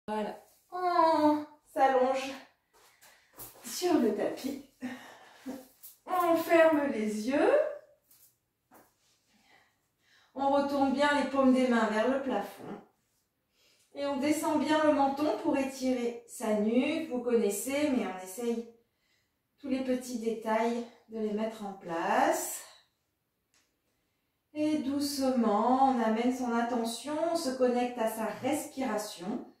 Voilà, on s'allonge sur le tapis. On ferme les yeux. On retourne bien les paumes des mains vers le plafond. Et on descend bien le menton pour étirer sa nuque. Vous connaissez, mais on essaye tous les petits détails de les mettre en place. Et doucement, on amène son attention, on se connecte à sa respiration.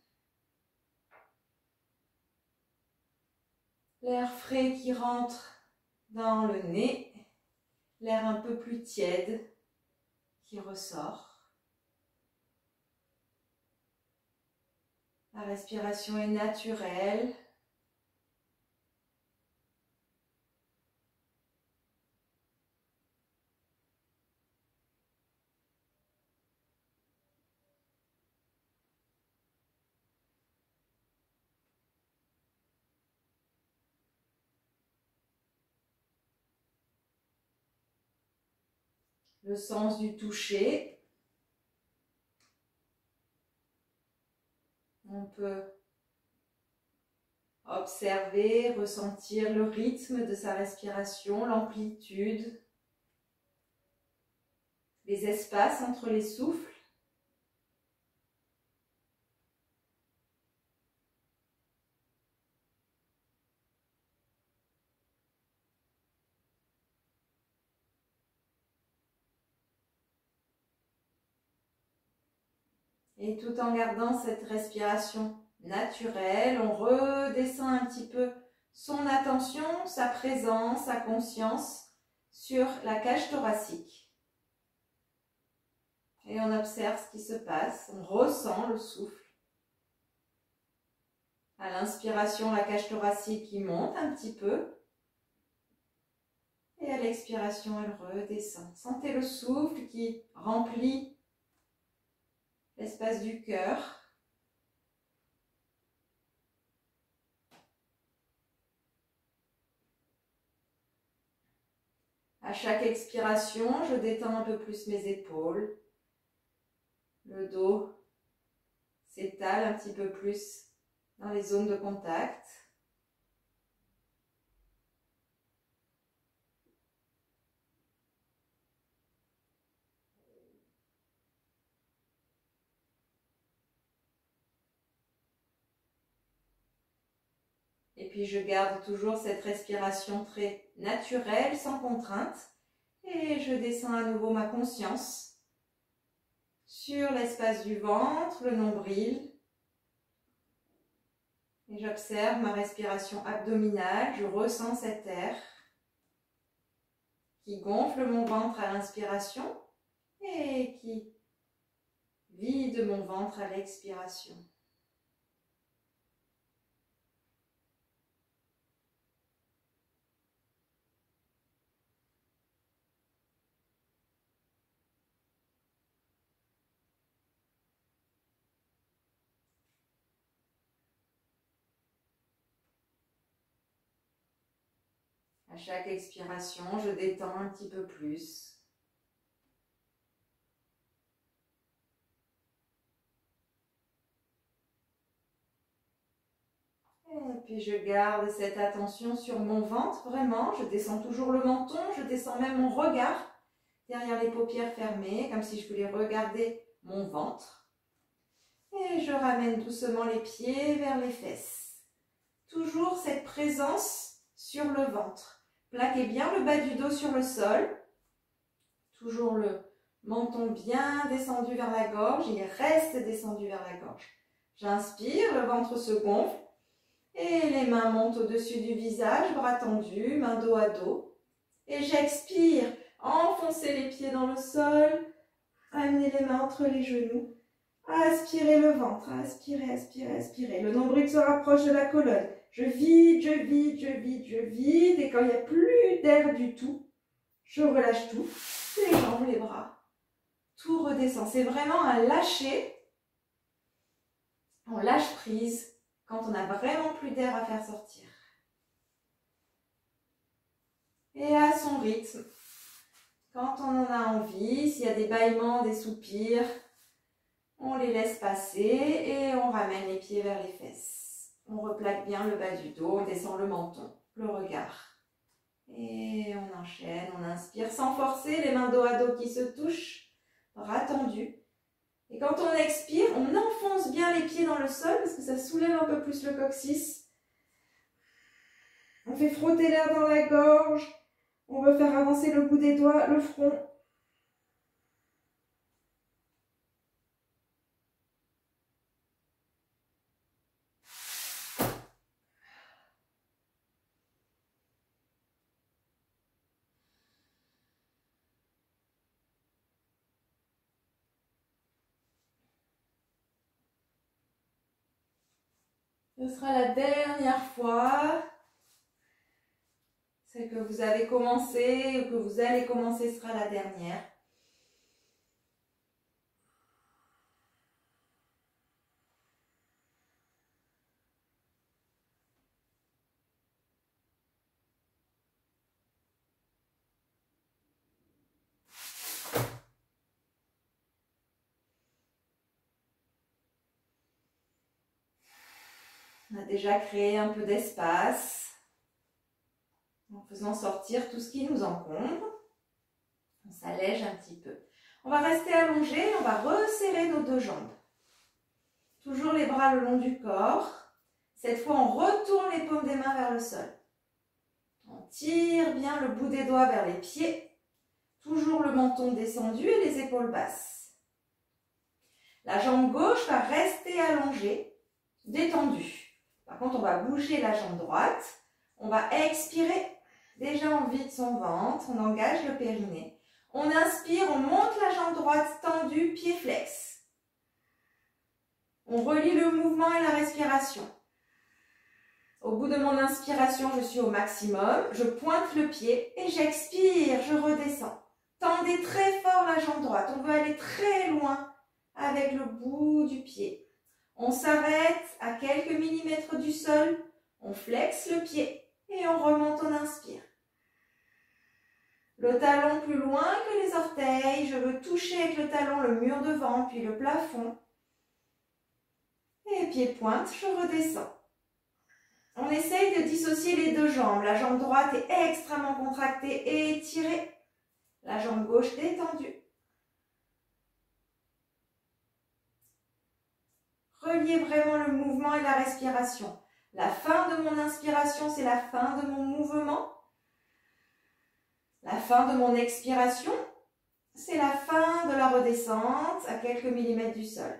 L'air frais qui rentre dans le nez, l'air un peu plus tiède qui ressort. La respiration est naturelle. Le sens du toucher. On peut observer, ressentir le rythme de sa respiration, l'amplitude, les espaces entre les souffles. Et tout en gardant cette respiration naturelle, on redescend un petit peu son attention, sa présence, sa conscience sur la cage thoracique. Et on observe ce qui se passe, on ressent le souffle. À l'inspiration, la cage thoracique qui monte un petit peu. Et à l'expiration, elle redescend. Sentez le souffle qui remplit l'espace du cœur. À chaque expiration, je détends un peu plus mes épaules. Le dos s'étale un petit peu plus dans les zones de contact. Et puis je garde toujours cette respiration très naturelle, sans contrainte. Et je descends à nouveau ma conscience sur l'espace du ventre, le nombril. Et j'observe ma respiration abdominale, je ressens cet air qui gonfle mon ventre à l'inspiration et qui vide mon ventre à l'expiration. À chaque expiration, je détends un petit peu plus. Et puis je garde cette attention sur mon ventre, vraiment. Je descends toujours le menton, je descends même mon regard derrière les paupières fermées, comme si je voulais regarder mon ventre. Et je ramène doucement les pieds vers les fesses. Toujours cette présence sur le ventre. Plaquez bien le bas du dos sur le sol. Toujours le menton bien descendu vers la gorge. Il reste descendu vers la gorge. J'inspire, le ventre se gonfle. Et les mains montent au-dessus du visage, bras tendus, mains dos à dos. Et j'expire, enfoncez les pieds dans le sol, amenez les mains entre les genoux. Aspirez le ventre, aspirez, aspirez, aspirez. Le nombril se rapproche de la colonne. Je vide, je vide, je vide, je vide. Et quand il n'y a plus d'air du tout, je relâche tout. Les jambes, les bras. Tout redescend. C'est vraiment un lâcher. On lâche prise quand on n'a vraiment plus d'air à faire sortir. Et à son rythme, quand on en a envie, s'il y a des bâillements, des soupirs, On les laisse passer et on ramène les pieds vers les fesses. On replaque bien le bas du dos, on descend le menton, le regard. Et on enchaîne, on inspire sans forcer, les mains dos à dos qui se touchent, bras tendus. Et quand on expire, on enfonce bien les pieds dans le sol parce que ça soulève un peu plus le coccyx. On fait frotter l'air dans la gorge. On veut faire avancer le bout des doigts, le front. Ce sera la dernière fois. Celle que vous avez commencé ou que vous allez commencer sera la dernière. On a déjà créé un peu d'espace en faisant sortir tout ce qui nous encombre. On s'allège un petit peu. On va rester allongé, on va resserrer nos deux jambes. Toujours les bras le long du corps. Cette fois, on retourne les paumes des mains vers le sol. On tire bien le bout des doigts vers les pieds. Toujours le menton descendu et les épaules basses. La jambe gauche va rester allongée, détendue. Par contre, on va bouger la jambe droite. On va expirer. Déjà, on vide son ventre. On engage le périnée. On inspire, on monte la jambe droite tendue, pied flex. On relie le mouvement et la respiration. Au bout de mon inspiration, je suis au maximum. Je pointe le pied et j'expire, je redescends. Tendez très fort la jambe droite. On veut aller très loin avec le bout du pied. On s'arrête à quelques millimètres du sol. On flexe le pied et on remonte, on inspire. Le talon plus loin que les orteils. Je veux toucher avec le talon le mur devant, puis le plafond. Et pied pointe, je redescends. On essaye de dissocier les deux jambes. La jambe droite est extrêmement contractée et étirée. La jambe gauche détendue. Reliez vraiment le mouvement et la respiration. La fin de mon inspiration, c'est la fin de mon mouvement. La fin de mon expiration, c'est la fin de la redescente à quelques millimètres du sol.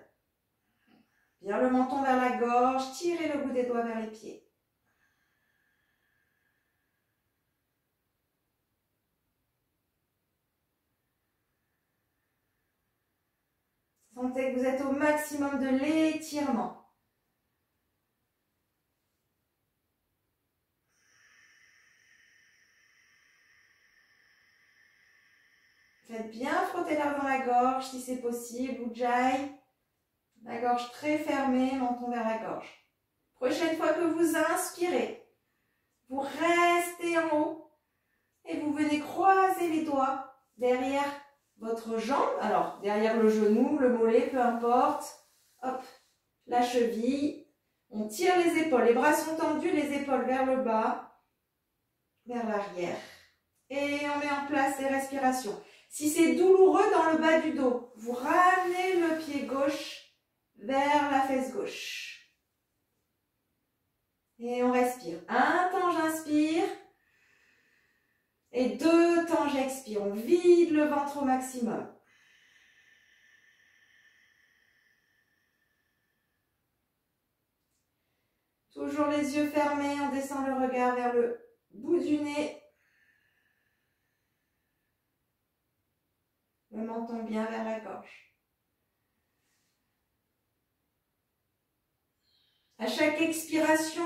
Bien le menton vers la gorge, tirez le bout des doigts vers les pieds. Sentez que vous êtes au maximum de l'étirement. Faites bien frotter l'air dans la gorge si c'est possible, Ujjayi. La gorge très fermée, menton vers la gorge. Prochaine fois que vous inspirez, vous restez en haut et vous venez croiser les doigts derrière votre jambe. Alors, derrière le genou, le mollet, peu importe. Hop, la cheville. On tire les épaules. Les bras sont tendus, les épaules vers le bas, vers l'arrière. Et on met en place les respirations. Si c'est douloureux dans le bas du dos, vous ramenez le pied gauche vers la fesse gauche. Et on respire. Un temps, j'inspire. Et 2 temps, j'expire. On vide le ventre au maximum. Toujours les yeux fermés. On descend le regard vers le bout du nez. Le menton bien vers la gorge. À chaque expiration,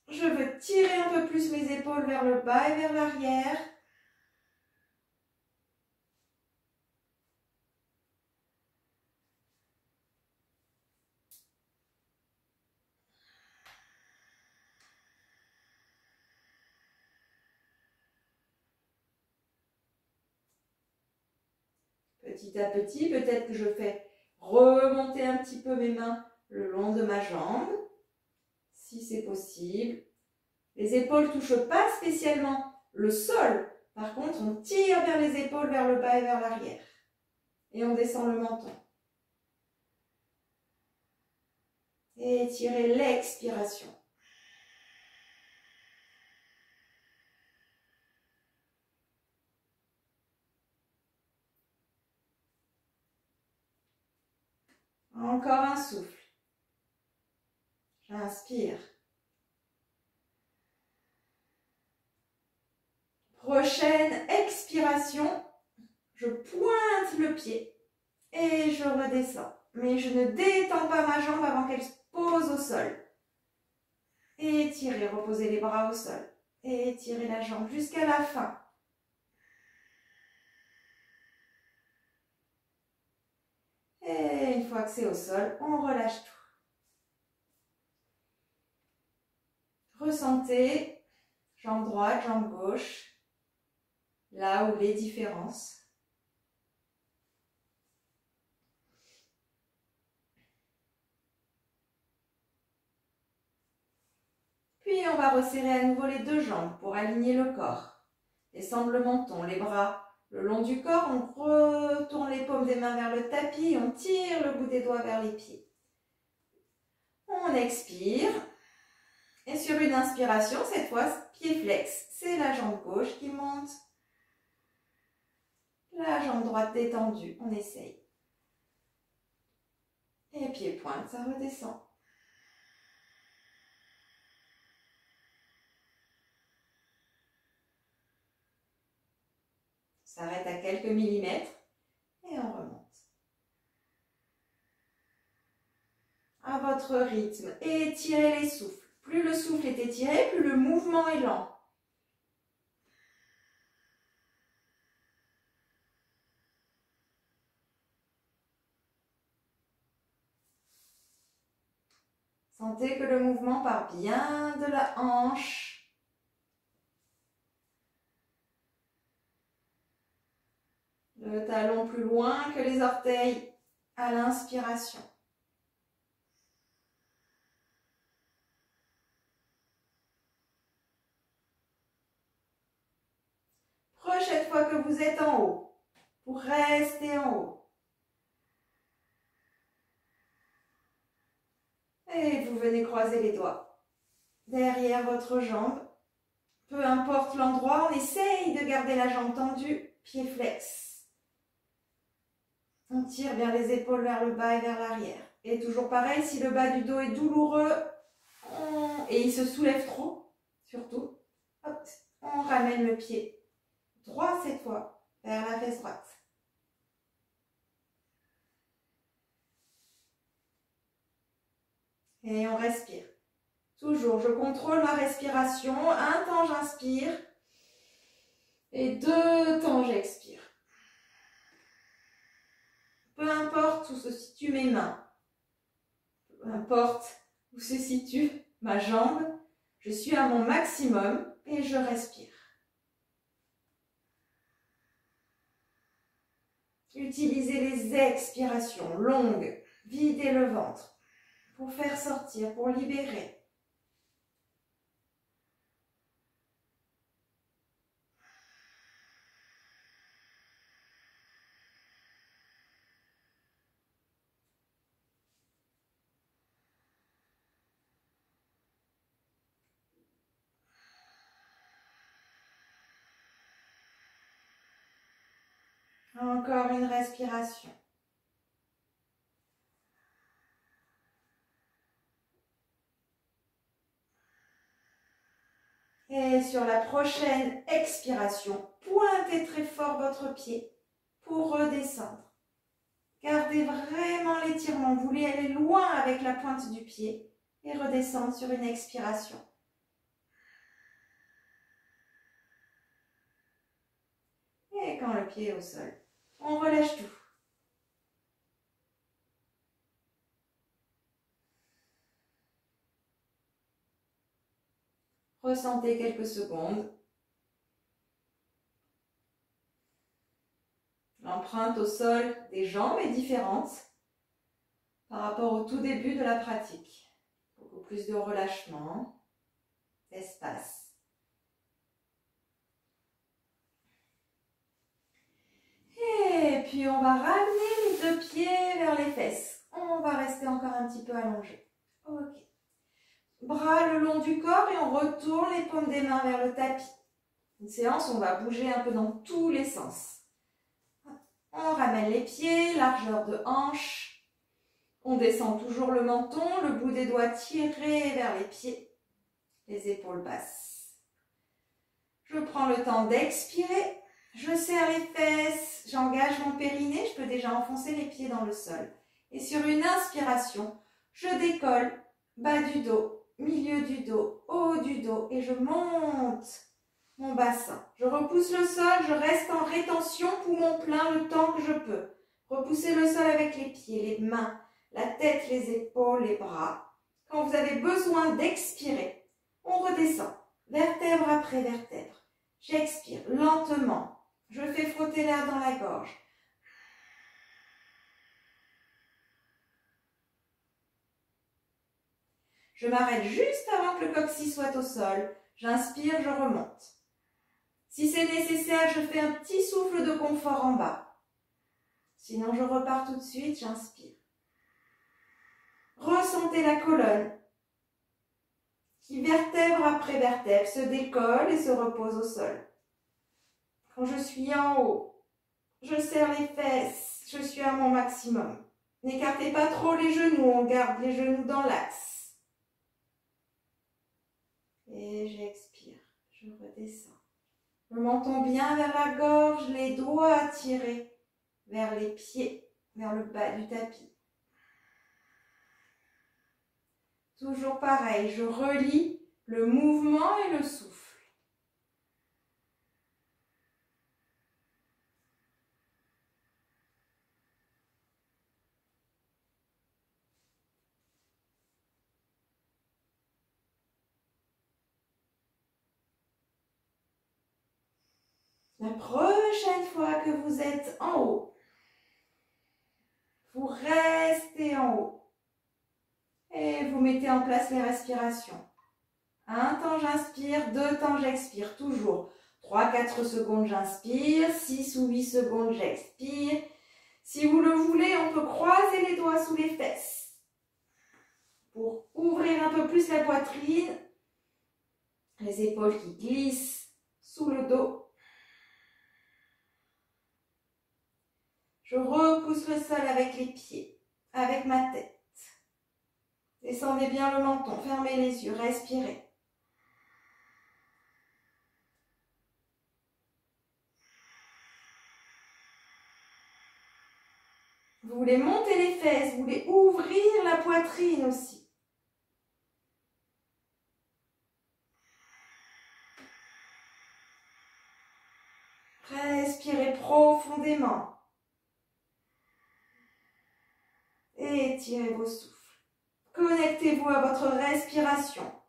je veux tirer un peu plus mes épaules vers le bas et vers l'arrière. Petit à petit, peut-être que je fais remonter un petit peu mes mains le long de ma jambe, si c'est possible. Les épaules ne touchent pas spécialement le sol. Par contre, on tire vers les épaules, vers le bas et vers l'arrière. Et on descend le menton. Et étirez l'expiration. Encore un souffle. J'inspire. Prochaine expiration, je pointe le pied et je redescends. Mais je ne détends pas ma jambe avant qu'elle se pose au sol. Étirez, reposez les bras au sol. Étirez la jambe jusqu'à la fin. Et une fois que c'est au sol, on relâche tout. Ressentez, jambe droite, jambe gauche, là où les différences. Puis on va resserrer à nouveau les deux jambes pour aligner le corps. Descendre le menton, les bras le long du corps, on retourne les paumes des mains vers le tapis, on tire le bout des doigts vers les pieds. On expire. Et sur une inspiration, cette fois, pied flex, c'est la jambe gauche qui monte. La jambe droite détendue, on essaye. Et pied pointe, ça redescend. On s'arrête à quelques millimètres et on remonte. À votre rythme, étirez les souffles. Plus le souffle est étiré, plus le mouvement est lent. Sentez que le mouvement part bien de la hanche. Le talon plus loin que les orteils à l'inspiration. Prochaine fois que vous êtes en haut, pour rester en haut. Et vous venez croiser les doigts derrière votre jambe. Peu importe l'endroit, on essaye de garder la jambe tendue, pied flex. On tire bien les épaules vers le bas et vers l'arrière. Et toujours pareil, si le bas du dos est douloureux et il se soulève trop, surtout, hop, on ramène le pied droit cette fois vers la fesse droite. Et on respire. Toujours, je contrôle ma respiration. Un temps, j'inspire. Et 2 temps, j'expire. Peu importe où se situent mes mains. Peu importe où se situe ma jambe. Je suis à mon maximum et je respire. Utilisez les expirations longues. Videz le ventre pour faire sortir, pour libérer. Encore une respiration. Et sur la prochaine expiration, pointez très fort votre pied pour redescendre. Gardez vraiment l'étirement. Vous voulez aller loin avec la pointe du pied et redescendre sur une expiration. Et quand le pied est au sol, on relâche tout. Ressentez quelques secondes. L'empreinte au sol des jambes est différente. par rapport au tout début de la pratique. Beaucoup plus de relâchement, d'espace. Et puis on va ramener les deux pieds vers les fesses. On va rester encore un petit peu allongé. Ok. Bras le long du corps et on retourne les paumes des mains vers le tapis. Une séance où on va bouger un peu dans tous les sens. On ramène les pieds, largeur de hanche. On descend toujours le menton, le bout des doigts tiré vers les pieds, les épaules basses. Je prends le temps d'expirer. Je serre les fesses, j'engage mon périnée, je peux déjà enfoncer les pieds dans le sol. Et sur une inspiration, je décolle, bas du dos, milieu du dos, haut du dos et je monte mon bassin. Je repousse le sol, je reste en rétention, poumon plein le temps que je peux. Repoussez le sol avec les pieds, les mains, la tête, les épaules, les bras. Quand vous avez besoin d'expirer, on redescend, vertèbre après vertèbre. J'expire lentement. Je fais frotter l'air dans la gorge. Je m'arrête juste avant que le coccyx soit au sol. J'inspire, je remonte. Si c'est nécessaire, je fais un petit souffle de confort en bas. Sinon, je repars tout de suite, j'inspire. Ressentez la colonne qui, vertèbre après vertèbre, se décolle et se repose au sol. Quand je suis en haut, je serre les fesses, je suis à mon maximum. N'écartez pas trop les genoux, on garde les genoux dans l'axe. Et j'expire, je redescends. Le menton bien vers la gorge, les doigts tirés vers les pieds, vers le bas du tapis. Toujours pareil, je relie le mouvement et le souffle. La prochaine fois que vous êtes en haut, vous restez en haut et vous mettez en place les respirations. Un temps j'inspire, 2 temps j'expire, toujours. 3-4 secondes j'inspire, 6 ou 8 secondes j'expire. Si vous le voulez, on peut croiser les doigts sous les fesses pour ouvrir un peu plus la poitrine, les épaules qui glissent sous le dos. Je repousse le sol avec les pieds, avec ma tête. Descendez bien le menton, fermez les yeux, respirez. Vous voulez monter les fesses, vous voulez ouvrir la poitrine aussi. Respirez profondément. Et étirez vos souffles. Connectez-vous à votre respiration.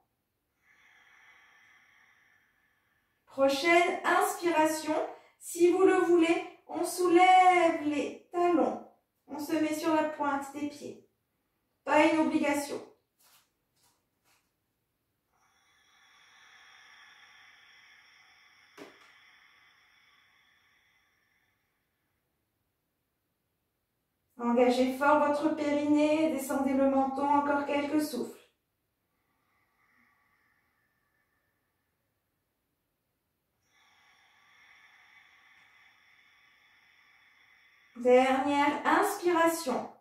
Prochaine inspiration, si vous le voulez, on soulève les talons. On se met sur la pointe des pieds. Pas une obligation. Engagez fort votre périnée, descendez le menton, encore quelques souffles. Dernière inspiration.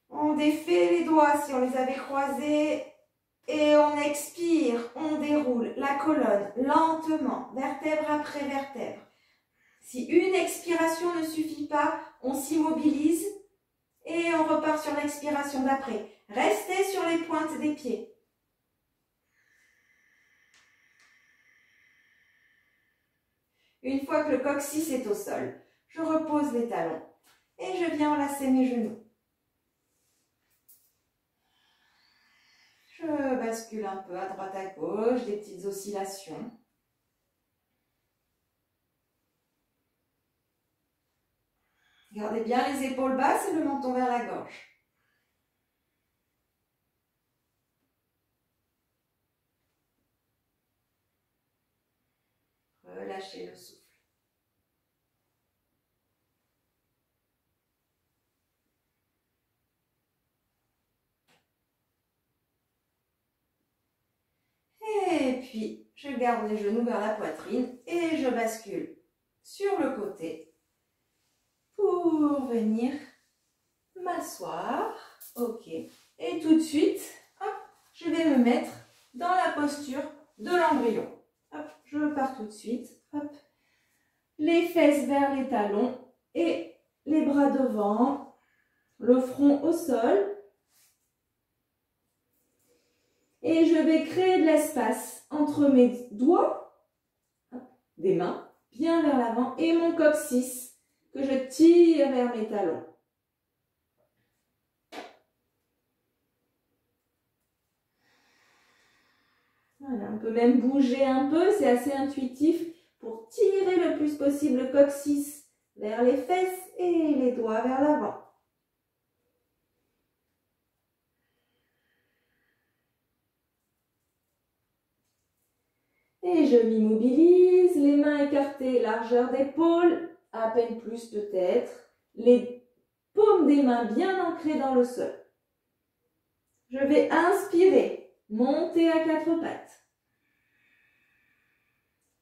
On défait les doigts si on les avait croisés et on expire, on déroule la colonne lentement, vertèbre après vertèbre. Si une expiration ne suffit pas, on s'immobilise et on repart sur l'expiration d'après. Restez sur les pointes des pieds. Une fois que le coccyx est au sol, je repose les talons et je viens enlacer mes genoux. Je bascule un peu à droite à gauche, des petites oscillations. Gardez bien les épaules basses et le menton vers la gorge. Relâchez le souffle. Et puis, je garde les genoux vers la poitrine et je bascule sur le côté pour venir m'asseoir. Ok. Et tout de suite, hop, je vais me mettre dans la posture de l'embryon. Hop, je pars tout de suite. Hop. Les fesses vers les talons et les bras devant, le front au sol. Et je vais créer de l'espace entre mes doigts, des mains, bien vers l'avant, et mon coccyx, que je tire vers mes talons. Voilà, on peut même bouger un peu, c'est assez intuitif, pour tirer le plus possible le coccyx vers les fesses et les doigts vers l'avant. Et je m'immobilise, les mains écartées, largeur d'épaule, à peine plus peut-être, les paumes des mains bien ancrées dans le sol. Je vais inspirer, monter à quatre pattes.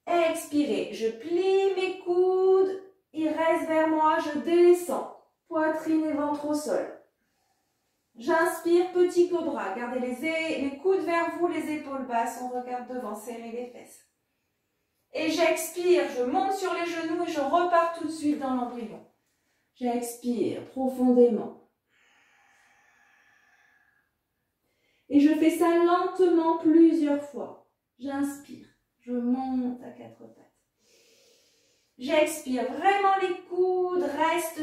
Expirez, je plie mes coudes, ils restent vers moi, je descends, poitrine et ventre au sol. J'inspire, petit cobra, gardez les coudes vers vous, les épaules basses, on regarde devant, serrez les fesses. Et j'expire, je monte sur les genoux et je repars tout de suite dans l'embryon. J'expire profondément. Et je fais ça lentement plusieurs fois. J'inspire, je monte à quatre pattes. J'expire, vraiment les coudes restent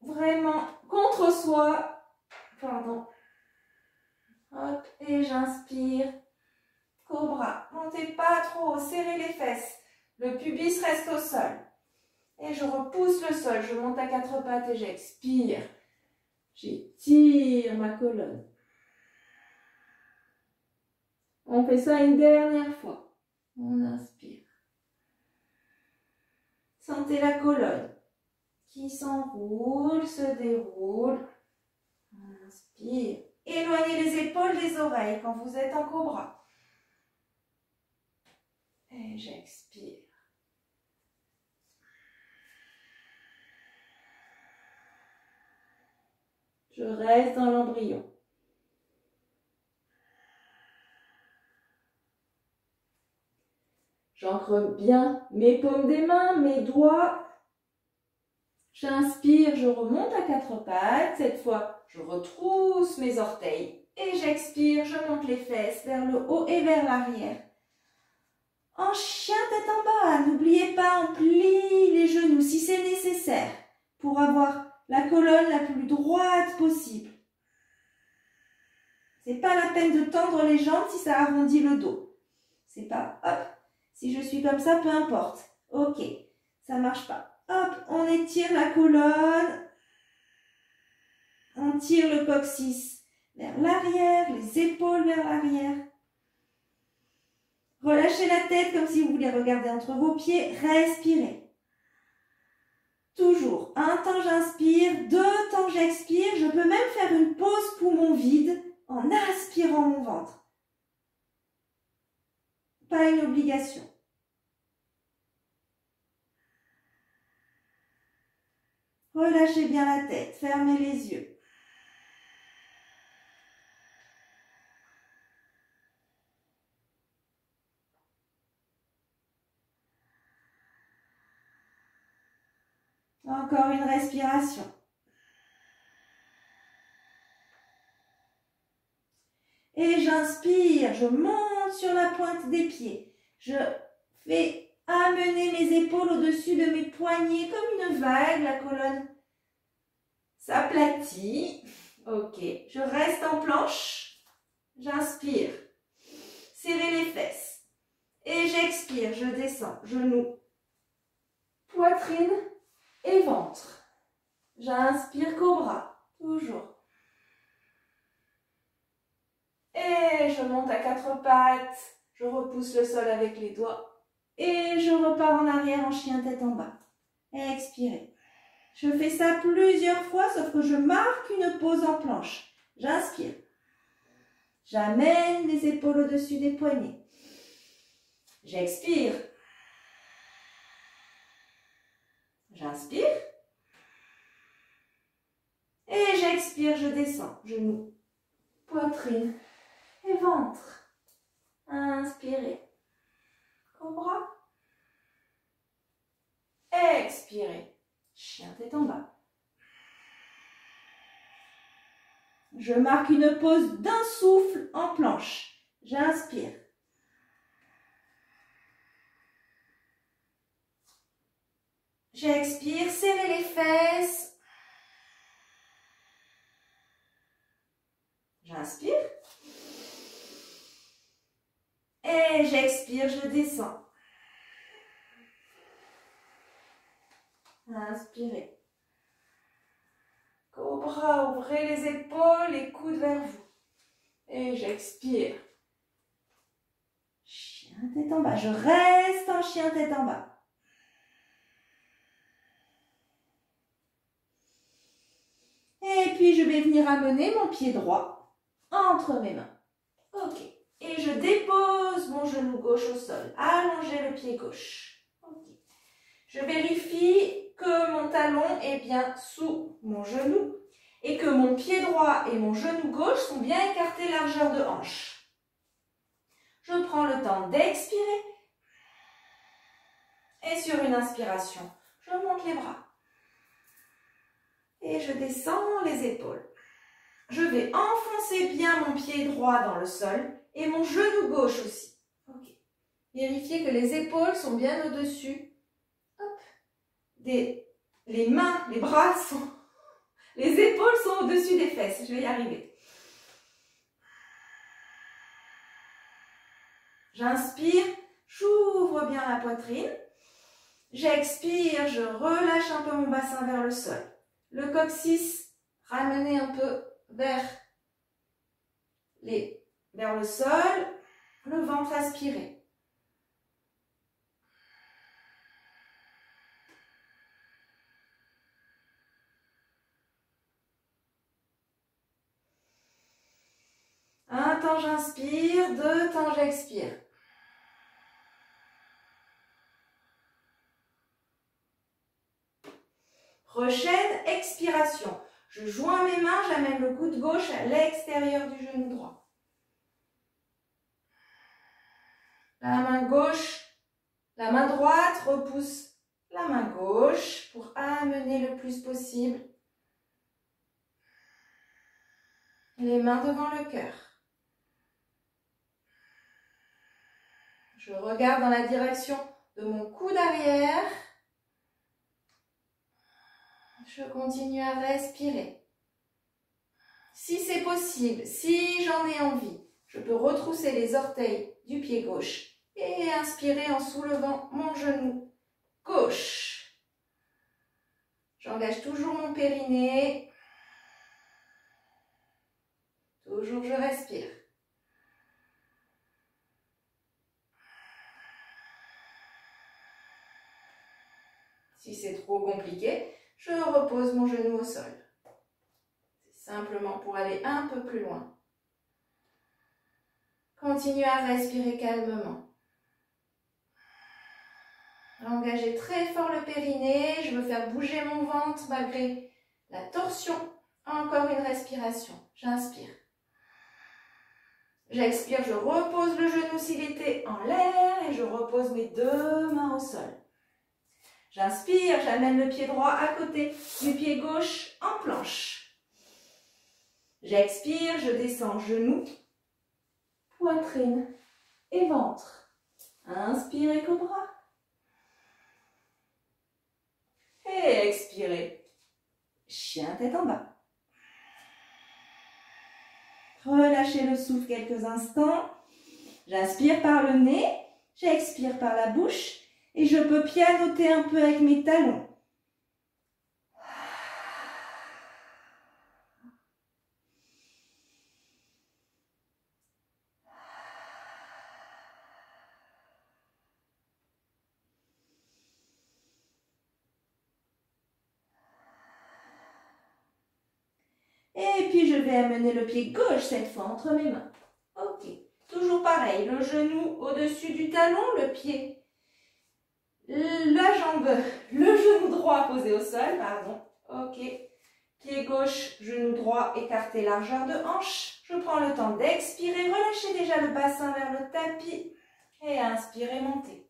vraiment contre soi. Pardon. Hop, et j'inspire. Cobra, montez pas trop, serrez les fesses. Le pubis reste au sol. Et je repousse le sol, je monte à quatre pattes et j'expire. J'étire ma colonne. On fait ça une dernière fois. On inspire. Sentez la colonne qui s'enroule, se déroule. On inspire. Éloignez les épaules des oreilles quand vous êtes en cobra. Et j'expire. Je reste dans l'embryon. J'ancre bien mes paumes des mains, mes doigts. J'inspire, je remonte à quatre pattes. Cette fois, je retrousse mes orteils. Et j'expire, je monte les fesses vers le haut et vers l'arrière. En chien tête en bas, n'oubliez pas, on plie les genoux si c'est nécessaire pour avoir la colonne la plus droite possible. C'est pas la peine de tendre les jambes si ça arrondit le dos. C'est pas, hop, si je suis comme ça, peu importe. Ok, ça marche pas. Hop, on étire la colonne. On tire le coccyx vers l'arrière, les épaules vers l'arrière. Relâchez la tête comme si vous voulez regarder entre vos pieds. Respirez. Toujours. Un temps j'inspire, deux temps j'expire. Je peux même faire une pause poumon vide en aspirant mon ventre. Pas une obligation. Relâchez bien la tête. Fermez les yeux. Encore une respiration. Et j'inspire, je monte sur la pointe des pieds. Je fais amener mes épaules au-dessus de mes poignets comme une vague. La colonne s'aplatit. Ok, je reste en planche. J'inspire. Serrez les fesses. Et j'expire, je descends. Genoux, poitrine et ventre. J'inspire cobra, toujours. Et je monte à quatre pattes. Je repousse le sol avec les doigts. Et je repars en arrière en chien tête en bas. Expirez. Je fais ça plusieurs fois, sauf que je marque une pause en planche. J'inspire. J'amène les épaules au-dessus des poignets. J'expire. J'inspire. Et j'expire, je descends. Genoux, poitrine et ventre. Inspirez. Cobra. Expirez. Chien tête en bas. Je marque une pause d'un souffle en planche. J'inspire. J'expire, serrez les fesses. J'inspire. Et j'expire, je descends. Inspirez. Cobra, ouvrez les épaules, les coudes vers vous. Et j'expire. Chien tête en bas. Je reste en chien tête en bas. Et puis je vais venir amener mon pied droit entre mes mains. Ok. Et je dépose mon genou gauche au sol. Allongez le pied gauche. Ok. Je vérifie que mon talon est bien sous mon genou et que mon pied droit et mon genou gauche sont bien écartés largeur de hanche. Je prends le temps d'expirer et sur une inspiration, je monte les bras et je descends les épaules. Je vais enfoncer bien mon pied droit dans le sol et mon genou gauche aussi. Okay. Vérifiez que les épaules sont bien au-dessus. Les mains, les bras sont... Les épaules sont au-dessus des fesses. Je vais y arriver. J'inspire, j'ouvre bien la poitrine. J'expire, je relâche un peu mon bassin vers le sol. Le coccyx, ramenez un peu vers le sol. Le ventre, aspiré. Un temps j'inspire, deux temps j'expire. Prochaine expiration. Je joins mes mains, j'amène le coude gauche à l'extérieur du genou droit. La main gauche, la main droite repousse la main gauche pour amener le plus possible les mains devant le cœur. Je regarde dans la direction de mon coude arrière. Je continue à respirer. Si c'est possible, si j'en ai envie, je peux retrousser les orteils du pied gauche et inspirer en soulevant mon genou gauche. J'engage toujours mon périnée. Toujours je respire. Si c'est trop compliqué, je repose mon genou au sol. C'est simplement pour aller un peu plus loin. Continuez à respirer calmement. Engagez très fort le périnée. Je veux faire bouger mon ventre malgré la torsion. Encore une respiration. J'inspire. J'expire, je repose le genou s'il était en l'air et je repose mes deux mains au sol. J'inspire, j'amène le pied droit à côté du pied gauche en planche. J'expire, je descends genou, poitrine et ventre. Inspirez cobra. Et expirez. Chien tête en bas. Relâchez le souffle quelques instants. J'inspire par le nez, j'expire par la bouche et je peux pianoter un peu avec mes talons. puis je vais amener le pied gauche cette fois entre mes mains. Ok. Toujours pareil, le genou au-dessus du talon, le pied, la jambe, le genou droit posé au sol, pardon. Ok. Pied gauche, genou droit écarté, largeur de hanche. Je prends le temps d'expirer, relâchez déjà le bassin vers le tapis et inspirez, montez.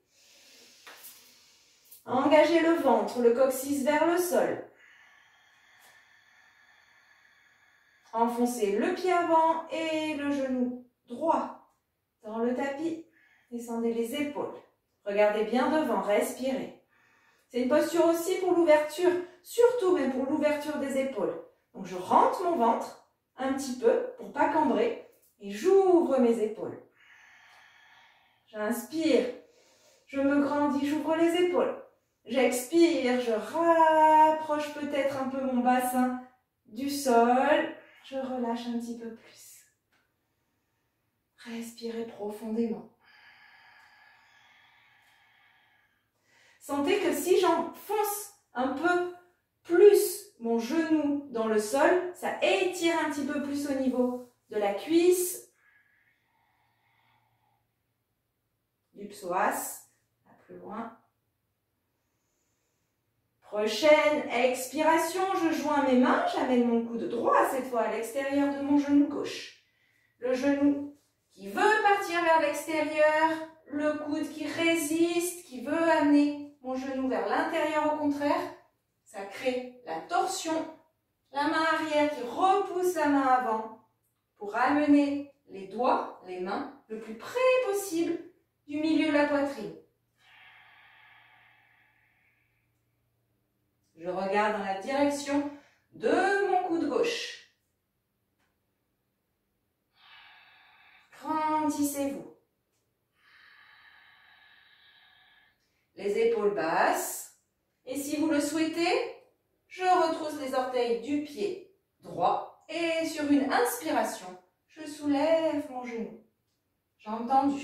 Engagez le ventre, le coccyx vers le sol. Enfoncez le pied avant et le genou droit dans le tapis. Descendez les épaules. Regardez bien devant, respirez. C'est une posture aussi pour l'ouverture, surtout même pour l'ouverture des épaules. Donc je rentre mon ventre un petit peu pour ne pas cambrer et j'ouvre mes épaules. J'inspire, je me grandis, j'ouvre les épaules. J'expire, je rapproche peut-être un peu mon bassin du sol. Je relâche un petit peu plus. Respirez profondément. Sentez que si j'enfonce un peu plus mon genou dans le sol, ça étire un petit peu plus au niveau de la cuisse, du psoas, là plus loin. Prochaine expiration, je joins mes mains, j'amène mon coude droit cette fois à l'extérieur de mon genou gauche. Le genou qui veut partir vers l'extérieur, le coude qui résiste, qui veut amener mon genou vers l'intérieur au contraire. Ça crée la torsion, la main arrière qui repousse la main avant pour amener les doigts, les mains, le plus près possible du milieu de la poitrine. Je regarde dans la direction de mon coude gauche. Grandissez-vous. Les épaules basses. Et si vous le souhaitez, je retrousse les orteils du pied droit. Et sur une inspiration, je soulève mon genou. J'ai entendu.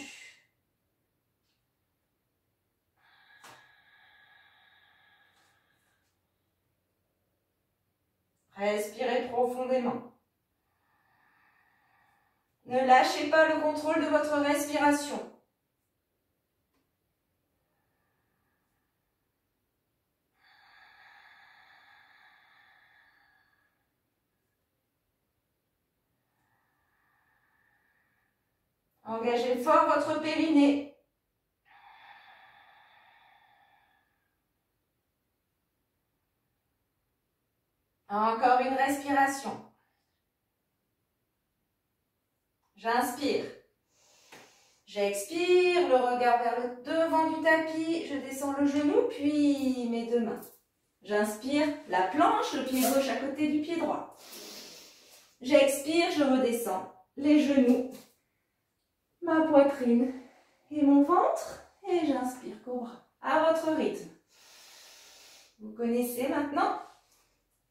Respirez profondément. Ne lâchez pas le contrôle de votre respiration. Engagez fort votre périnée. Encore une respiration. J'inspire. J'expire, le regard vers le devant du tapis. Je descends le genou, puis mes deux mains. J'inspire, la planche, le pied gauche à côté du pied droit. J'expire, je redescends les genoux, ma poitrine et mon ventre. Et j'inspire, cobra, à votre rythme. Vous connaissez maintenant?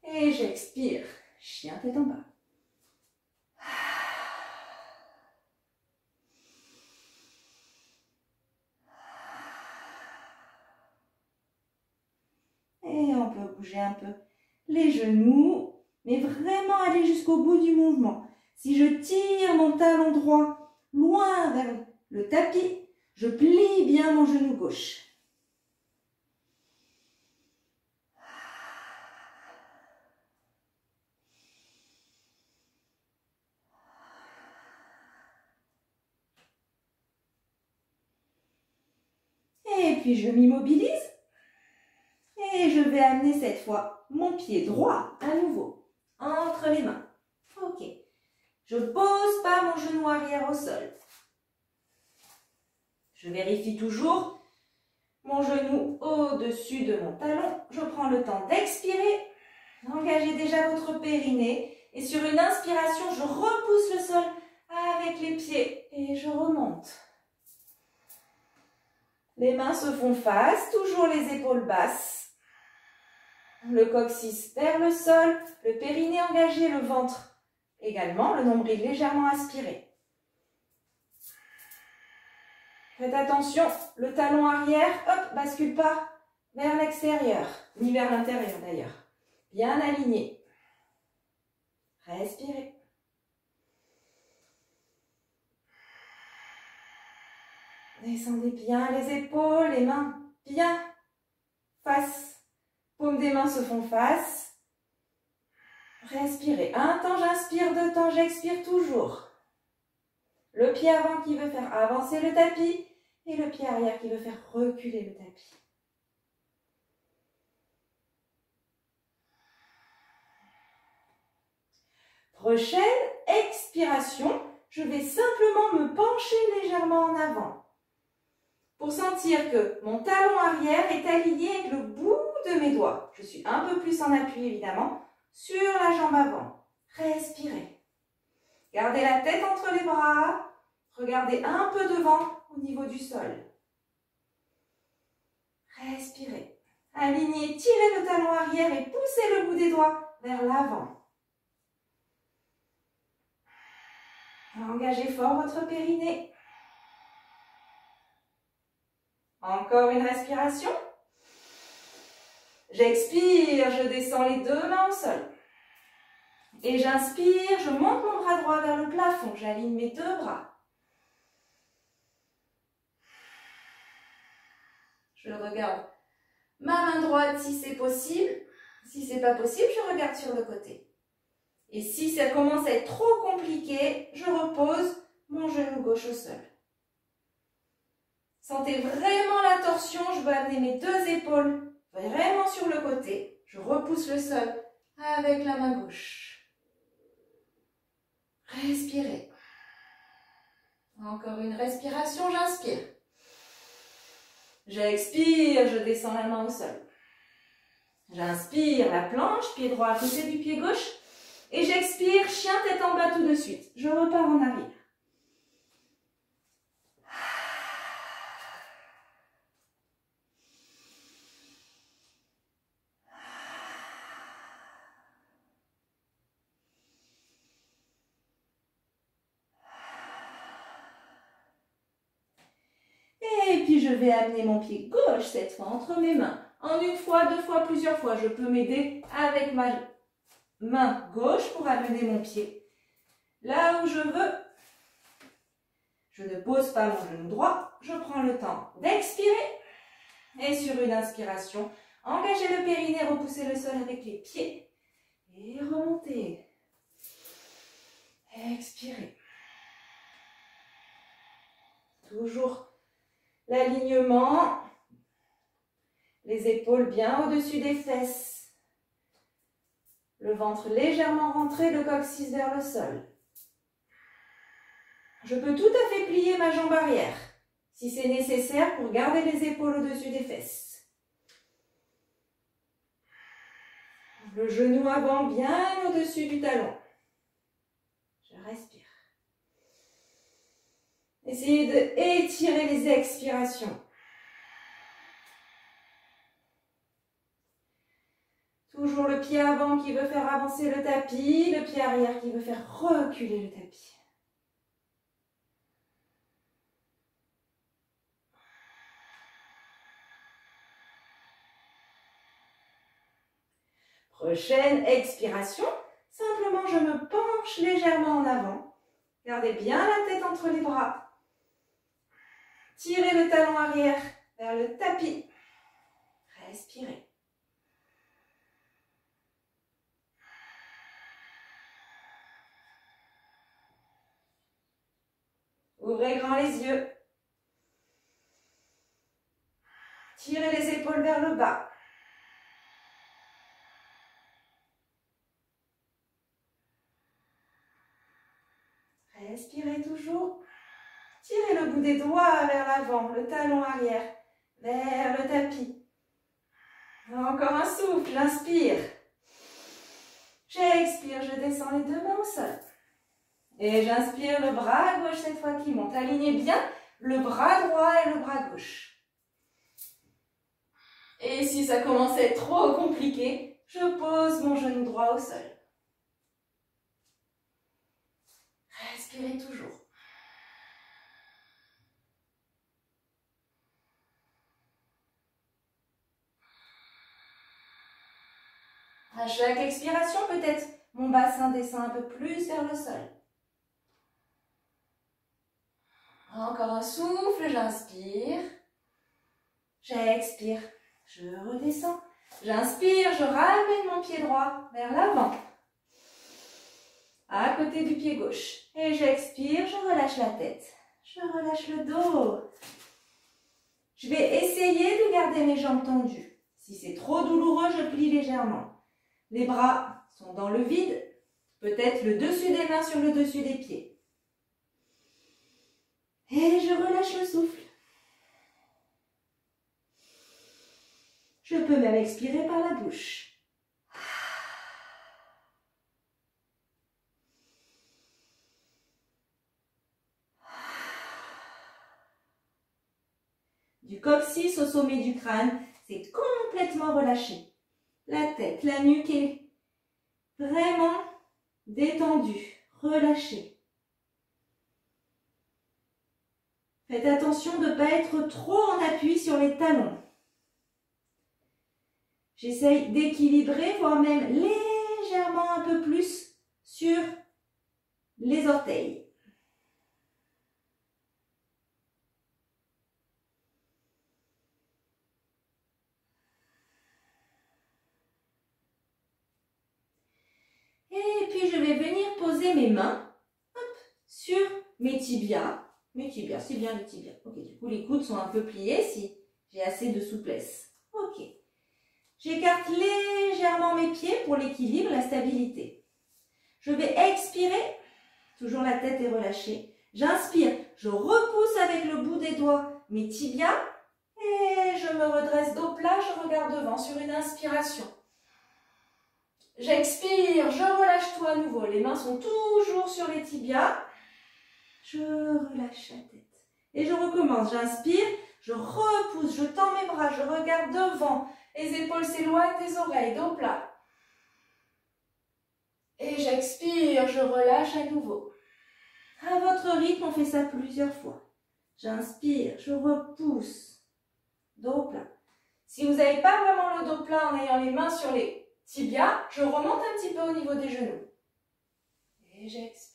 Et j'expire, chien tête en bas. Et on peut bouger un peu les genoux, mais vraiment aller jusqu'au bout du mouvement. Si je tire mon talon droit loin vers le tapis, je plie bien mon genou gauche. Et puis je m'immobilise. Et je vais amener cette fois mon pied droit à nouveau entre les mains. Ok. Je ne pose pas mon genou arrière au sol. Je vérifie toujours mon genou au-dessus de mon talon. Je prends le temps d'expirer. Engagez déjà votre périnée. Et sur une inspiration, je repousse le sol avec les pieds et je remonte. Les mains se font face, toujours les épaules basses. Le coccyx vers le sol, le périnée engagé, le ventre également, le nombril légèrement aspiré. Faites attention, le talon arrière, hop, bascule pas vers l'extérieur, ni vers l'intérieur d'ailleurs. Bien aligné. Respirez. Descendez bien les épaules, les mains bien face. Paumes des mains se font face. Respirez. Un temps, j'inspire, 2 temps, j'expire toujours. Le pied avant qui veut faire avancer le tapis et le pied arrière qui veut faire reculer le tapis. Prochaine expiration, je vais simplement me pencher légèrement en avant pour sentir que mon talon arrière est aligné avec le bout de mes doigts. Je suis un peu plus en appui évidemment sur la jambe avant. Respirez. Gardez la tête entre les bras. Regardez un peu devant au niveau du sol. Respirez. Alignez, tirez le talon arrière et poussez le bout des doigts vers l'avant. Engagez fort votre périnée. Encore une respiration. J'expire, je descends les 2 mains au sol. Et j'inspire, je monte mon bras droit vers le plafond. J'aligne mes 2 bras. Je regarde ma main droite si c'est possible. Si c'est pas possible, je regarde sur le côté. Et si ça commence à être trop compliqué, je repose mon genou gauche au sol. Sentez vraiment la torsion, je veux amener mes 2 épaules vraiment sur le côté. Je repousse le sol avec la main gauche. Respirez. Encore une respiration, j'inspire. J'expire, je descends la main au sol. J'inspire, la planche, pied droit à côté du pied gauche. Et j'expire, chien tête en bas tout de suite. Je repars en arrière. Et puis je vais amener mon pied gauche cette fois entre mes mains. En 1 fois, 2 fois, plusieurs fois. Je peux m'aider avec ma main gauche pour amener mon pied là où je veux. Je ne pose pas mon genou droit. Je prends le temps d'expirer. Et sur une inspiration, engagez le périnée, repoussez le sol avec les pieds. Et remontez. Expirez. Toujours l'alignement, les épaules bien au-dessus des fesses, le ventre légèrement rentré, le coccyx vers le sol. Je peux tout à fait plier ma jambe arrière, si c'est nécessaire pour garder les épaules au-dessus des fesses. Le genou avant bien au-dessus du talon. Je respire. Essayez d'étirer les expirations. Toujours le pied avant qui veut faire avancer le tapis, le pied arrière qui veut faire reculer le tapis. Prochaine expiration, simplement je me penche légèrement en avant. Gardez bien la tête entre les bras. Tirez le talon arrière vers le tapis. Respirez. Ouvrez grand les yeux. Tirez les épaules vers le bas. Respirez toujours. Tirez le bout des doigts vers l'avant, le talon arrière, vers le tapis. Encore un souffle, j'inspire. J'expire, je descends les 2 mains au sol. Et j'inspire le bras gauche cette fois qui monte. Alignez bien le bras droit et le bras gauche. Et si ça commence à être trop compliqué, je pose mon genou droit au sol. Respirez toujours. À chaque expiration, peut-être Mon bassin descend un peu plus vers le sol. Encore un souffle, j'inspire. J'expire, je redescends. J'inspire, je ramène mon pied droit vers l'avant, à côté du pied gauche. Et j'expire, je relâche la tête, je relâche le dos. Je vais essayer de garder mes jambes tendues. Si c'est trop douloureux, je plie légèrement. Les bras sont dans le vide, peut-être le dessus des mains sur le dessus des pieds. Et je relâche le souffle. Je peux même expirer par la bouche. Du coccyx au sommet du crâne, c'est complètement relâché. La tête, la nuque est vraiment détendue, relâchée. Faites attention de ne pas être trop en appui sur les talons. J'essaye d'équilibrer, voire même légèrement un peu plus sur les orteils. Et puis je vais venir poser mes mains sur mes tibias. Mes tibias, c'est bien les tibias. Ok, du coup les coudes sont un peu pliés si j'ai assez de souplesse. Ok. J'écarte légèrement mes pieds pour l'équilibre, la stabilité. Je vais expirer, toujours la tête est relâchée. J'inspire, je repousse avec le bout des doigts mes tibias et je me redresse dos plat, je regarde devant sur une inspiration. J'expire, je relâche tout à nouveau. Les mains sont toujours sur les tibias. Je relâche la tête. Et je recommence. J'inspire, je repousse, je tends mes bras, je regarde devant. Les épaules s'éloignent des oreilles, dos plat. Et j'expire, je relâche à nouveau. À votre rythme, on fait ça plusieurs fois. J'inspire, je repousse. Dos plat. Si vous n'avez pas vraiment le dos plat en ayant les mains sur les tibias, je remonte un petit peu au niveau des genoux. Et j'expire.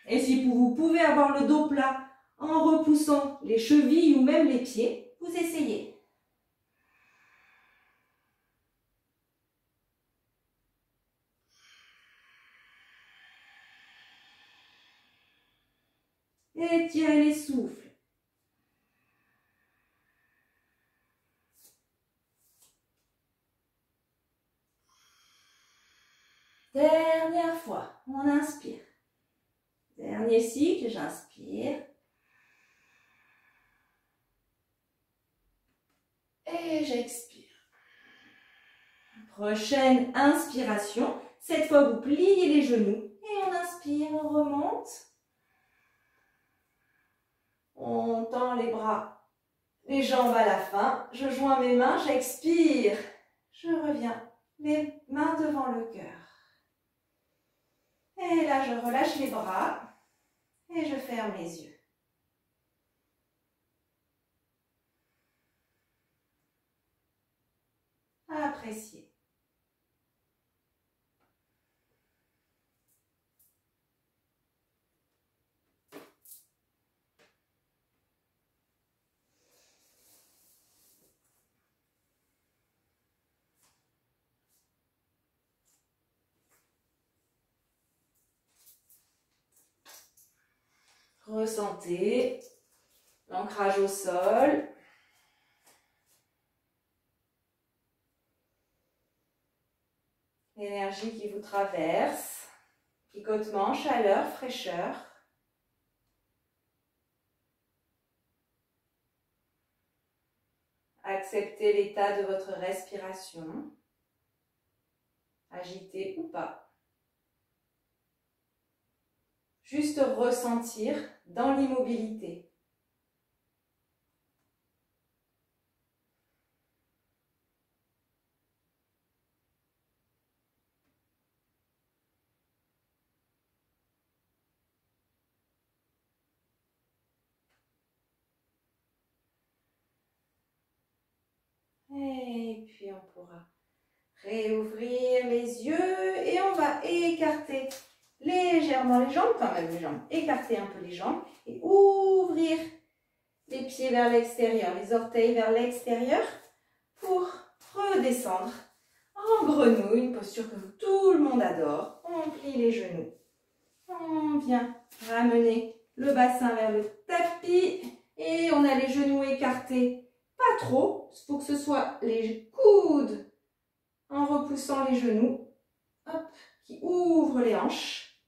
Et si vous pouvez avoir le dos plat en repoussant les chevilles ou même les pieds, vous essayez. Étirez les souffles. Dernière fois, on inspire. Dernier cycle, j'inspire. Et j'expire. Prochaine inspiration. Cette fois, vous pliez les genoux. Et on inspire, on remonte. On tend les bras, les jambes à la fin. Je joins mes mains, j'expire. Je reviens, les mains devant le cœur. Et là, je relâche les bras et je ferme les yeux. À apprécier. Ressentez l'ancrage au sol. L'énergie qui vous traverse. Picotement, chaleur, fraîcheur. Acceptez l'état de votre respiration. Agitée ou pas. Juste ressentir dans l'immobilité. Et puis on pourra Réouvrir les yeux et on va écarter légèrement les jambes, quand même les jambes. Écarter un peu les jambes et ouvrir les pieds vers l'extérieur, les orteils vers l'extérieur pour redescendre en grenouille, une posture que tout le monde adore. On plie les genoux. On vient ramener le bassin vers le tapis et on a les genoux écartés. Pas trop, il faut que ce soit les coudes en repoussant les genoux, hop, qui ouvrent les hanches.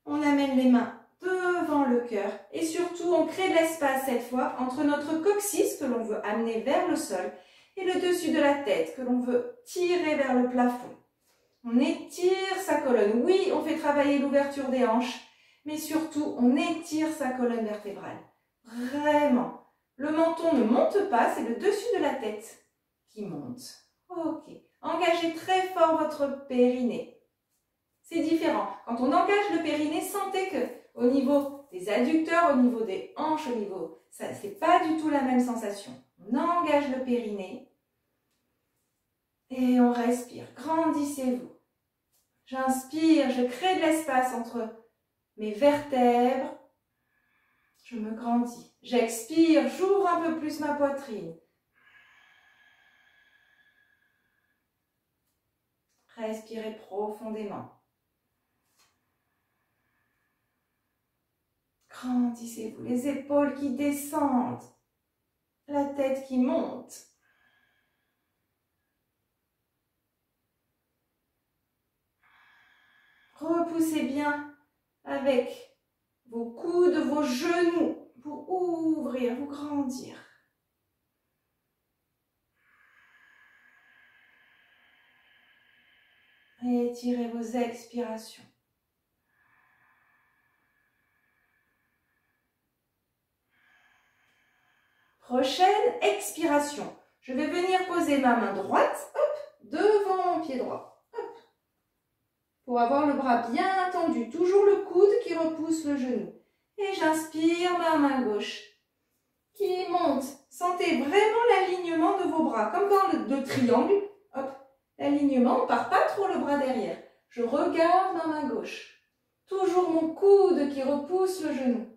On amène les mains devant le cœur et surtout on crée de l'espace cette fois entre notre coccyx que l'on veut amener vers le sol et le dessus de la tête que l'on veut tirer vers le plafond. On étire sa colonne. Oui, on fait travailler l'ouverture des hanches, mais surtout on étire sa colonne vertébrale. Vraiment. Le menton ne monte pas, c'est le dessus de la tête qui monte. Ok. Engagez très fort votre périnée. C'est différent. Quand on engage le périnée, sentez que au niveau des adducteurs, au niveau des hanches, au niveau, ça, c'est pas du tout la même sensation. On engage le périnée et on respire. Grandissez-vous. J'inspire, je crée de l'espace entre mes vertèbres. Je me grandis. J'expire, j'ouvre un peu plus ma poitrine. Respirez profondément. Grandissez-vous, les épaules qui descendent, la tête qui monte. Repoussez bien avec vos coudes, vos genoux pour ouvrir, vous grandir. Et étirez vos expirations. Prochaine expiration. Je vais venir poser ma main droite, hop, devant mon pied droit. Hop, pour avoir le bras bien tendu. Toujours le coude qui repousse le genou. Et j'inspire ma main gauche qui monte. Sentez vraiment l'alignement de vos bras. Comme dans le triangle. Hop, l'alignement, on ne part pas trop le bras derrière. Je regarde ma main gauche. Toujours mon coude qui repousse le genou.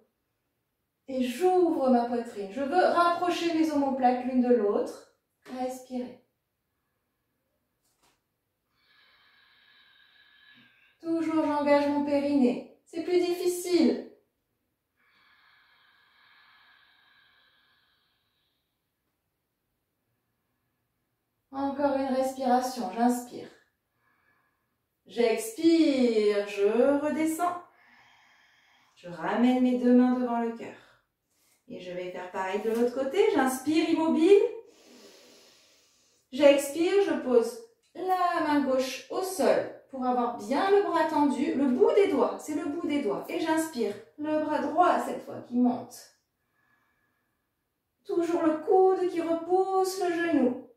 Et j'ouvre ma poitrine. Je veux rapprocher mes omoplates l'une de l'autre. Respirez. Toujours j'engage mon périnée. C'est plus difficile. Encore une respiration. J'inspire. J'expire. Je redescends. Je ramène mes deux mains devant le cœur. Et je vais faire pareil de l'autre côté. J'inspire immobile. J'expire, je pose la main gauche au sol pour avoir bien le bras tendu. Le bout des doigts, c'est le bout des doigts. Et j'inspire. Le bras droit cette fois qui monte. Toujours le coude qui repousse le genou.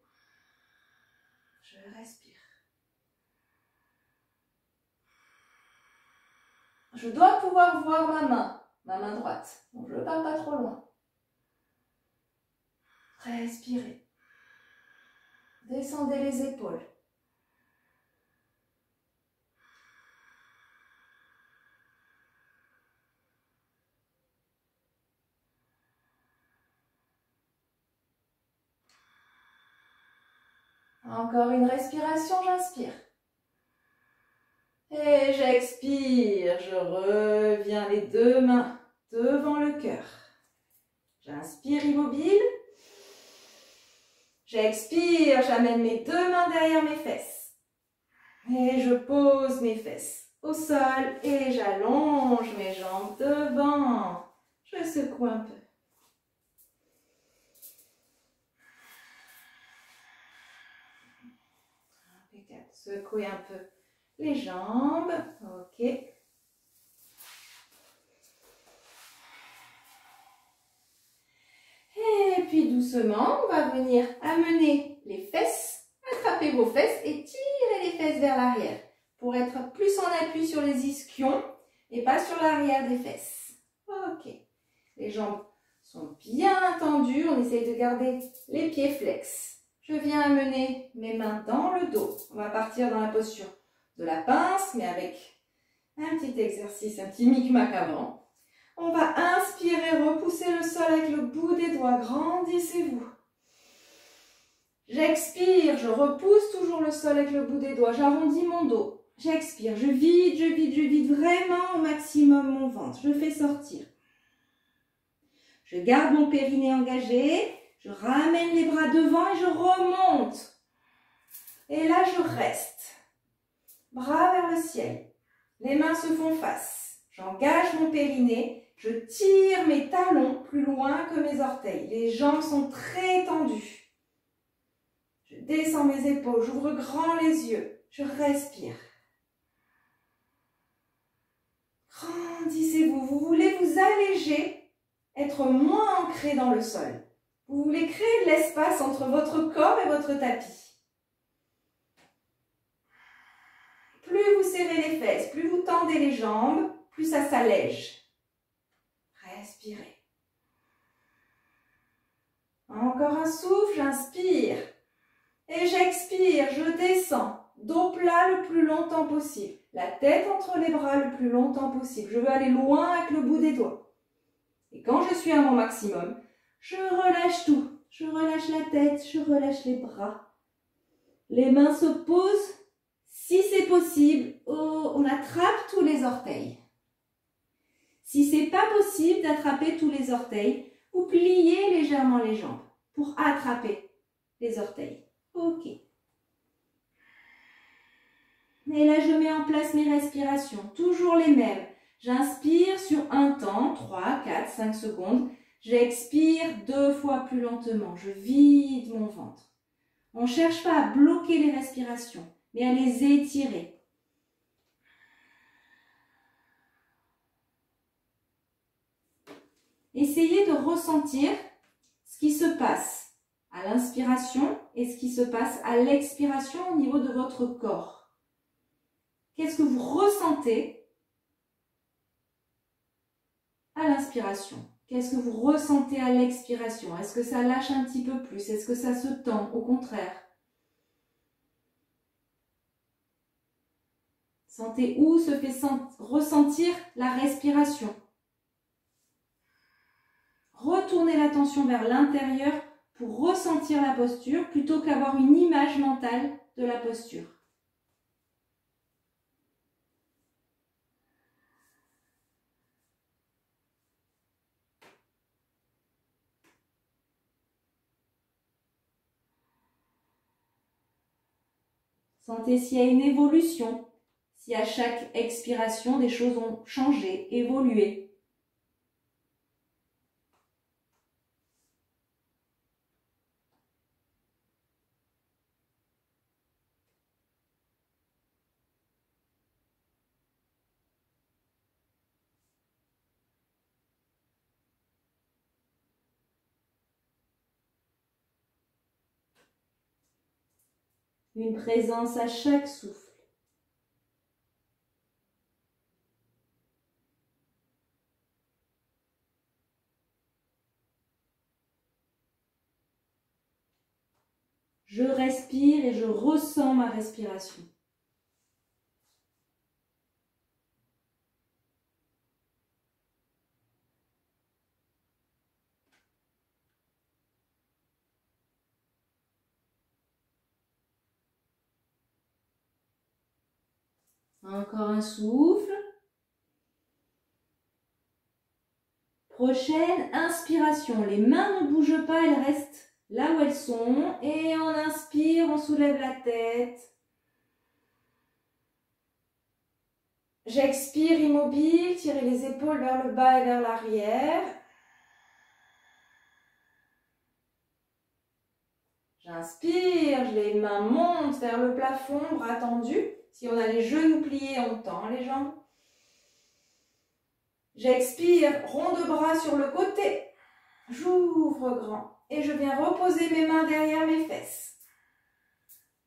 Je respire. Je dois pouvoir voir ma main droite. Donc je ne pars pas trop loin. Respirez. Descendez les épaules. Encore une respiration, j'inspire. Et j'expire, je reviens les deux mains devant le cœur. J'inspire immobile. J'expire, j'amène mes deux mains derrière mes fesses. Et je pose mes fesses au sol et j'allonge mes jambes devant. Je secoue un peu. Impeccable. Secouez un peu les jambes. Ok. Et puis doucement, on va venir amener les fesses, attraper vos fesses et tirer les fesses vers l'arrière pour être plus en appui sur les ischions et pas sur l'arrière des fesses. Ok. Les jambes sont bien tendues, on essaye de garder les pieds flex. Je viens amener mes mains dans le dos. On va partir dans la posture de la pince, mais avec un petit exercice, un petit micmac avant. On va inspirer, repousser le sol avec le bout des doigts. Grandissez-vous. J'expire, je repousse toujours le sol avec le bout des doigts. J'arrondis mon dos. J'expire, je vide vraiment au maximum mon ventre. Je fais sortir. Je garde mon périnée engagé. Je ramène les bras devant et je remonte. Et là, je reste. Bras vers le ciel. Les mains se font face. J'engage mon périnée. Je tire mes talons plus loin que mes orteils. Les jambes sont très tendues. Je descends mes épaules. J'ouvre grand les yeux. Je respire. Grandissez-vous. Vous voulez vous alléger, être moins ancré dans le sol. Vous voulez créer de l'espace entre votre corps et votre tapis. Plus vous serrez les fesses, plus vous tendez les jambes, plus ça s'allège. Respirez. Encore un souffle, j'inspire. Et j'expire, je descends. Dos plat le plus longtemps possible. La tête entre les bras le plus longtemps possible. Je veux aller loin avec le bout des doigts. Et quand je suis à mon maximum, je relâche tout. Je relâche la tête, je relâche les bras. Les mains se posent. Si c'est possible, on attrape tous les orteils. Si c'est pas possible d'attraper tous les orteils, vous pliez légèrement les jambes pour attraper les orteils. Ok. Et là, je mets en place mes respirations, toujours les mêmes. J'inspire sur un temps, 3, 4, 5 secondes. J'expire 2 fois plus lentement. Je vide mon ventre. On ne cherche pas à bloquer les respirations, mais à les étirer. Essayez de ressentir ce qui se passe à l'inspiration et ce qui se passe à l'expiration au niveau de votre corps. Qu'est-ce que vous ressentez à l'inspiration? Qu'est-ce que vous ressentez à l'expiration? Est-ce que ça lâche un petit peu plus? Est-ce que ça se tend? Au contraire. Sentez où se fait ressentir la respiration. Retournez l'attention vers l'intérieur pour ressentir la posture plutôt qu'avoir une image mentale de la posture. Sentez s'il y a une évolution, si à chaque expiration des choses ont changé, évolué. Une présence à chaque souffle. Je respire et je ressens ma respiration. Encore un souffle. Prochaine inspiration. Les mains ne bougent pas, elles restent là où elles sont. Et on inspire, on soulève la tête. J'expire immobile, tirez les épaules vers le bas et vers l'arrière. J'inspire, les mains montent vers le plafond, bras tendus. Si on a les genoux pliés, on tend les jambes. J'expire, rond de bras sur le côté. J'ouvre grand et je viens reposer mes mains derrière mes fesses.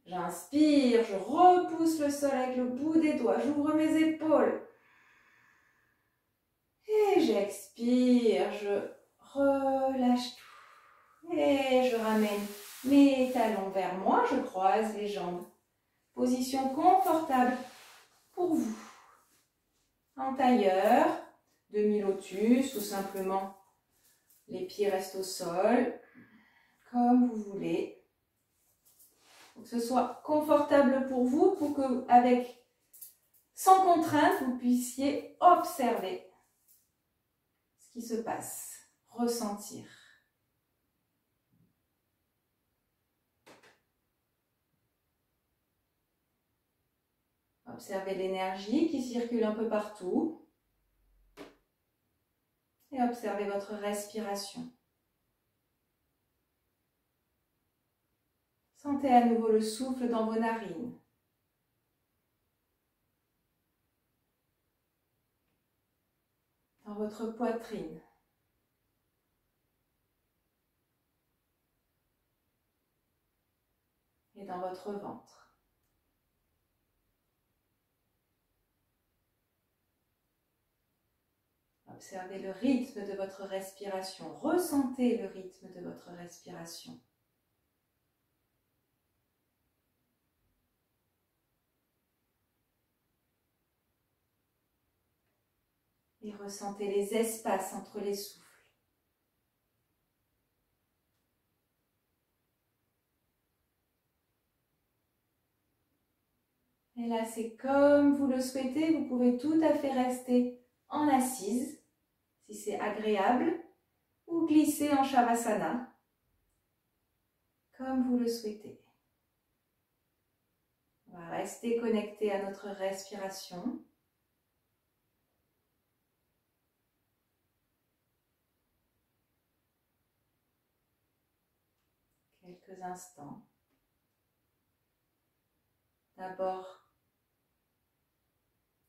J'inspire, je repousse le sol avec le bout des doigts. J'ouvre mes épaules. Et j'expire, je relâche tout. Et je ramène Mes talons vers moi, je croise les jambes. Position confortable pour vous. En tailleur, demi-lotus ou simplement les pieds restent au sol, comme vous voulez. Pour que ce soit confortable pour vous, pour que, sans contrainte, vous puissiez observer ce qui se passe, ressentir. Observez l'énergie qui circule un peu partout et observez votre respiration. Sentez à nouveau le souffle dans vos narines. Dans votre poitrine. Et dans votre ventre. Observez le rythme de votre respiration. Ressentez le rythme de votre respiration. Et ressentez les espaces entre les souffles. Et là, c'est comme vous le souhaitez. Vous pouvez tout à fait rester en assise, si c'est agréable, ou glisser en Shavasana, comme vous le souhaitez. On va rester connecté à notre respiration. Quelques instants. D'abord,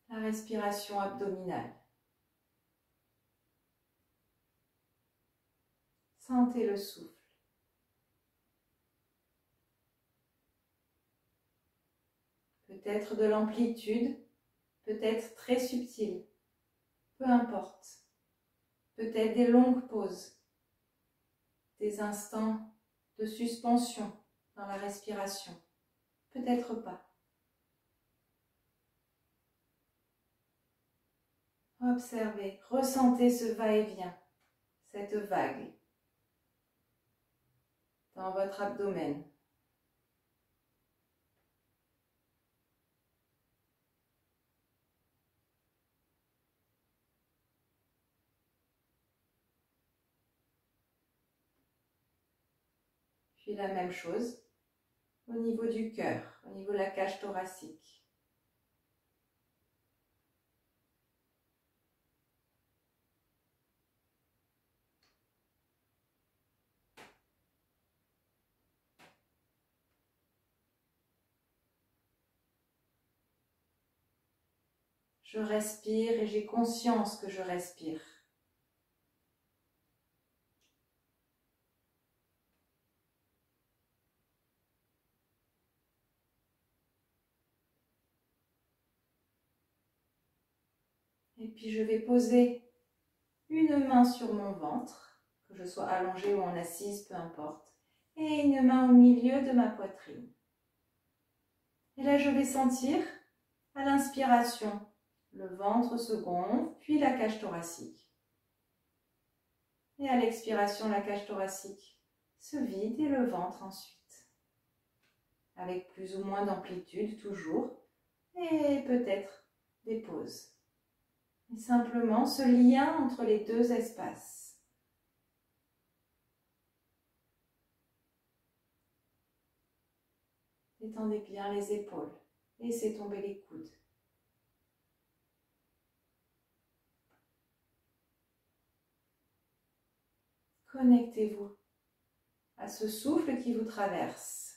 la respiration abdominale. Sentez le souffle. Peut-être de l'amplitude, peut-être très subtile, peu importe. Peut-être des longues pauses, des instants de suspension dans la respiration, peut-être pas. Observez, ressentez ce va-et-vient, cette vague dans votre abdomen. Puis la même chose au niveau du cœur, au niveau de la cage thoracique. Je respire et j'ai conscience que je respire. Et puis je vais poser une main sur mon ventre, que je sois allongée ou en assise, peu importe, et une main au milieu de ma poitrine. Et là je vais sentir, à l'inspiration, le ventre se gonfle, puis la cage thoracique. Et à l'expiration, la cage thoracique se vide et le ventre ensuite. Avec plus ou moins d'amplitude toujours, et peut-être des pauses. Et simplement ce lien entre les deux espaces. Détendez bien les épaules, laissez tomber les coudes. Connectez-vous à ce souffle qui vous traverse.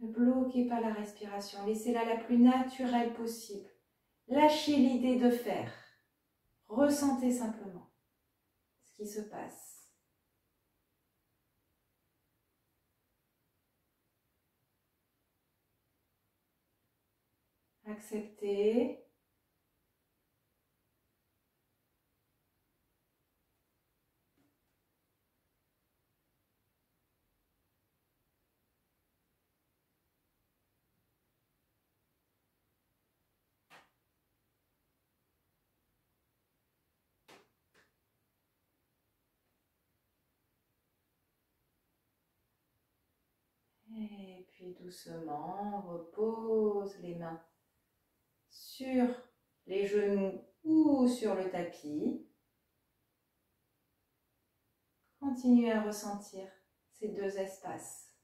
Ne bloquez pas la respiration, laissez-la la plus naturelle possible. Lâchez l'idée de faire. Ressentez simplement ce qui se passe. Acceptez. Et puis doucement, on repose les mains sur les genoux ou sur le tapis. Continuez à ressentir ces deux espaces.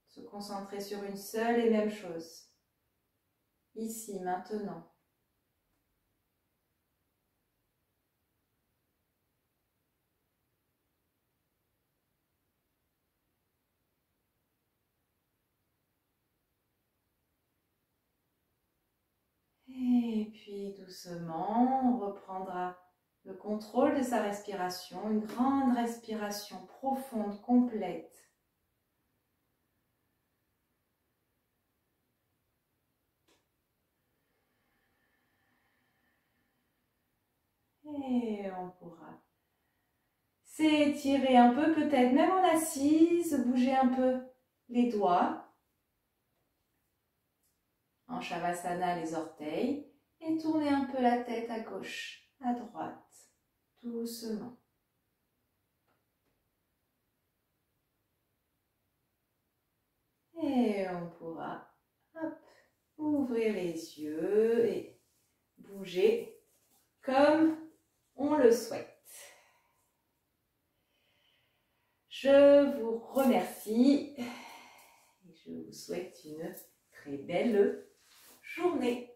Se concentrer sur une seule et même chose. Ici, maintenant. Et puis doucement, on reprendra le contrôle de sa respiration, une grande respiration profonde, complète. Et on pourra s'étirer un peu, peut-être même en assise, bouger un peu les doigts. En Shavasana, les orteils. Et tourner un peu la tête à gauche, à droite, doucement. Et on pourra ouvrir les yeux et bouger comme on le souhaite. Je vous remercie et je vous souhaite une très belle journée.